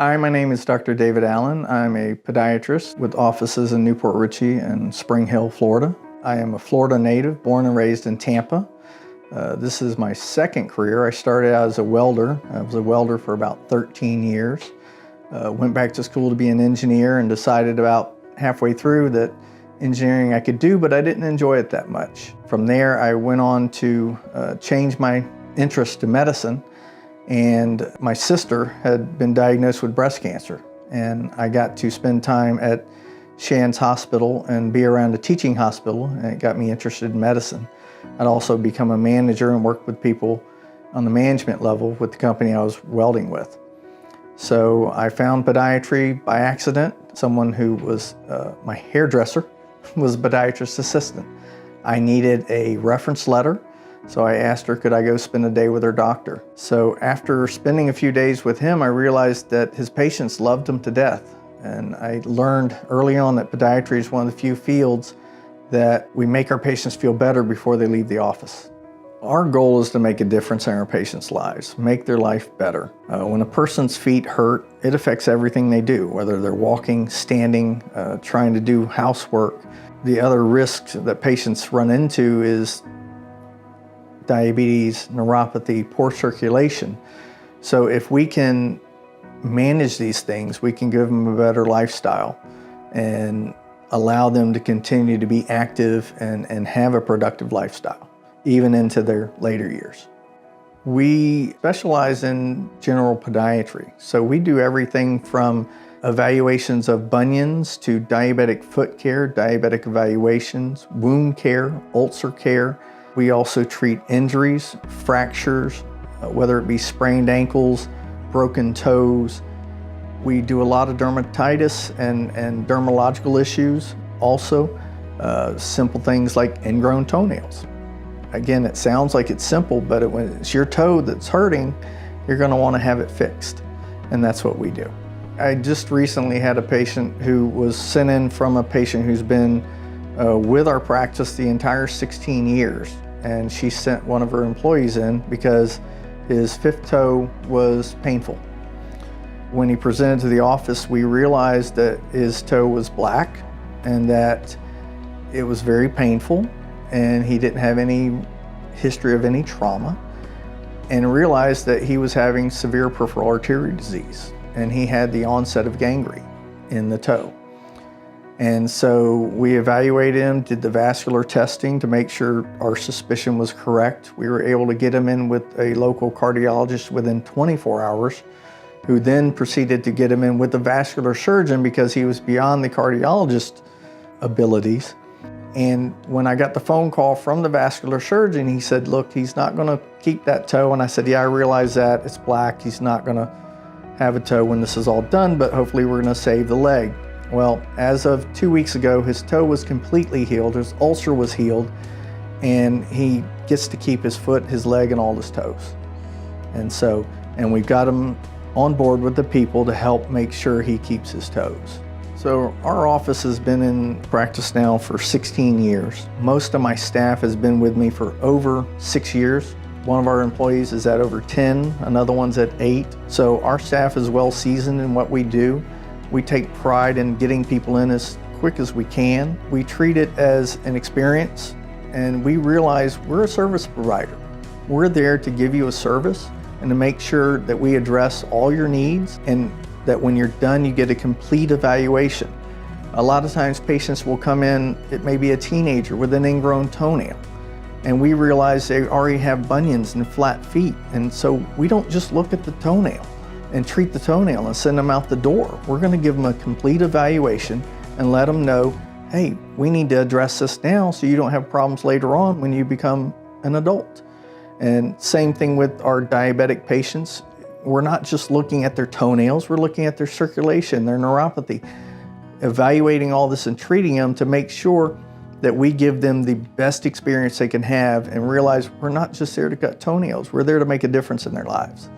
Hi, my name is Dr. David Allen. I'm a podiatrist with offices in Newport Richie and Spring Hill, Florida. I am a Florida native, born and raised in Tampa. This is my second career. I started out as a welder. I was a welder for about 13 years. Went back to school to be an engineer and decided about halfway through that engineering I could do, but I didn't enjoy it that much. From there, I went on to change my interest to medicine, and my sister had been diagnosed with breast cancer, and I got to spend time at Shands Hospital and be around a teaching hospital, and it got me interested in medicine. I'd also become a manager and worked with people on the management level with the company I was welding with. So I found podiatry by accident. Someone who was my hairdresser was a podiatrist assistant. I needed a reference letter, so I asked her, could I go spend a day with her doctor? So after spending a few days with him, I realized that his patients loved him to death. And I learned early on that podiatry is one of the few fields that we make our patients feel better before they leave the office. Our goal is to make a difference in our patients' lives, make their life better. When a person's feet hurt, it affects everything they do, whether they're walking, standing, trying to do housework. The other risks that patients run into is diabetes, neuropathy, poor circulation. So if we can manage these things, we can give them a better lifestyle and allow them to continue to be active and have a productive lifestyle, even into their later years. We specialize in general podiatry. So we do everything from evaluations of bunions to diabetic foot care, diabetic evaluations, wound care, ulcer care. We also treat injuries, fractures, whether it be sprained ankles, broken toes. We do a lot of dermatitis and dermatological issues. Also, simple things like ingrown toenails. Again, it sounds like it's simple, but when it's your toe that's hurting, you're going to want to have it fixed. And that's what we do. I just recently had a patient who was sent in from a patient who's been with our practice the entire 16 years. And she sent one of her employees in because his fifth toe was painful. When he presented to the office, we realized that his toe was black and that it was very painful, and he didn't have any history of any trauma, and realized that he was having severe peripheral artery disease, and he had the onset of gangrene in the toe. And so we evaluated him, did the vascular testing to make sure our suspicion was correct. We were able to get him in with a local cardiologist within 24 hours, who then proceeded to get him in with the vascular surgeon because he was beyond the cardiologist's abilities. And when I got the phone call from the vascular surgeon, he said, look, he's not gonna keep that toe. And I said, yeah, I realize that, it's black. He's not gonna have a toe when this is all done, but hopefully we're gonna save the leg. Well, as of 2 weeks ago, his toe was completely healed, his ulcer was healed, and he gets to keep his foot, his leg, and all his toes. And we've got him on board with the people to help make sure he keeps his toes. So our office has been in practice now for 16 years. Most of my staff has been with me for over 6 years. One of our employees is at over 10, another one's at 8. So our staff is well seasoned in what we do. We take pride in getting people in as quick as we can. We treat it as an experience, and we realize we're a service provider. We're there to give you a service and to make sure that we address all your needs, and that when you're done, you get a complete evaluation. A lot of times patients will come in, it may be a teenager with an ingrown toenail, and we realize they already have bunions and flat feet, and so we don't just look at the toenail and treat the toenail and send them out the door. We're going to give them a complete evaluation and let them know, hey, we need to address this now so you don't have problems later on when you become an adult. And same thing with our diabetic patients. We're not just looking at their toenails, we're looking at their circulation, their neuropathy, evaluating all this and treating them to make sure that we give them the best experience they can have and realize we're not just there to cut toenails, we're there to make a difference in their lives.